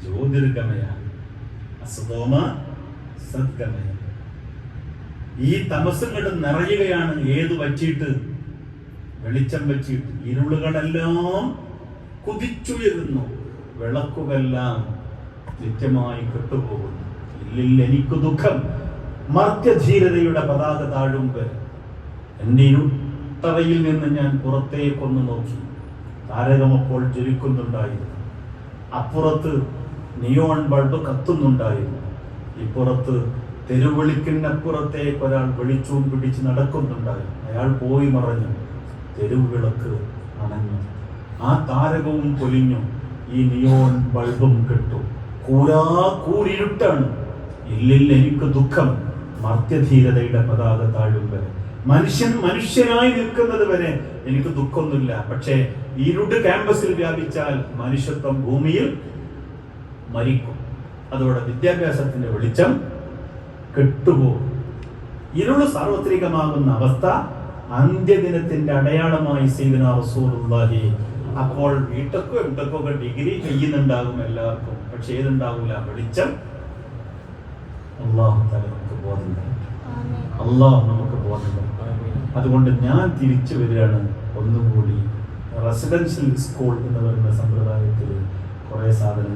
ജ്യോതിർഗമയ, അസതോമ സദ്ഗമയ. ഈ തമസ്സുകൾ നിറയുകയാണ്. ഏത് വച്ചിട്ട്? വെളിച്ചം വച്ചിട്ട്. ഇരുളുകളെല്ലാം കുതിച്ചുയരുന്നു, വിളക്കുകളെല്ലാം നിത്യമായി കെട്ടുപോകുന്നു. ഇല്ലില്ല എനിക്ക് ദുഃഖം, മർത്യധീരതയുടെ പതാക താഴുമ്പ്. എന്റെ ഇരുട്ടറയിൽ നിന്ന് ഞാൻ പുറത്തേക്കൊന്ന് നോക്കി. താരകം അപ്പോൾ ജ്വലിക്കുന്നുണ്ടായിരുന്നു. അപ്പുറത്ത് നിയോൺ ബൾബ് കത്തുന്നുണ്ടായിരുന്നു. ഇപ്പുറത്ത് തെരുവിളിക്കിനപ്പുറത്തേക്ക് ഒരാൾ വെളിച്ചവും പിടിച്ച് നടക്കുന്നുണ്ടായിരുന്നു. അയാൾ പോയി മറഞ്ഞു. തെരുവ് വിളക്ക് അണഞ്ഞു. ആ താരകവും പൊലിഞ്ഞു. ഈ നിയോൺ ബൾബും കെട്ടു. കൂരിരുട്ടാണ്. ഇല്ലില്ല എനിക്ക് ദുഃഖം, മർത്യധീരതയുടെ പതാക താഴുമ്പ്. മനുഷ്യനായി നിൽക്കുന്നത് വരെ എനിക്ക് ദുഃഖമൊന്നുമില്ല. പക്ഷേ ഇരുട്ട് ക്യാമ്പസിൽ വ്യാപിച്ചാൽ മനുഷ്യത്വം ഭൂമിയിൽ മരിക്കും. അതോടെ വിദ്യാഭ്യാസത്തിന്റെ വെളിച്ചം കെട്ടുപോകും. ഇരുള് സാർവത്രികമാകുന്ന അവസ്ഥ അന്ത്യദിനത്തിന്റെ അടയാളമായി സയ്യിദുനാ റസൂലുള്ളാഹി. അപ്പോൾ വീട്ടൊക്കെ എവിടൊക്കെ ഡിഗ്രി ചെയ്യുന്നുണ്ടാകും എല്ലാവർക്കും, പക്ഷെ ഏതുണ്ടാവില്ല? വെളിച്ചം. അല്ലാഹു തആല നമുക്ക് ബോധം തരട്ടെ. അല്ലാഹു നമുക്ക് ബോധം തരട്ടെ. അതുകൊണ്ട് ഞാൻ തിരിച്ചു വരികയാണ് ഒന്നുകൂടി. റെസിഡൻഷ്യൽ സ്കൂൾ എന്ന് പറയുന്ന സമ്പ്രദായത്തിൽ കുറെ സാധനങ്ങൾ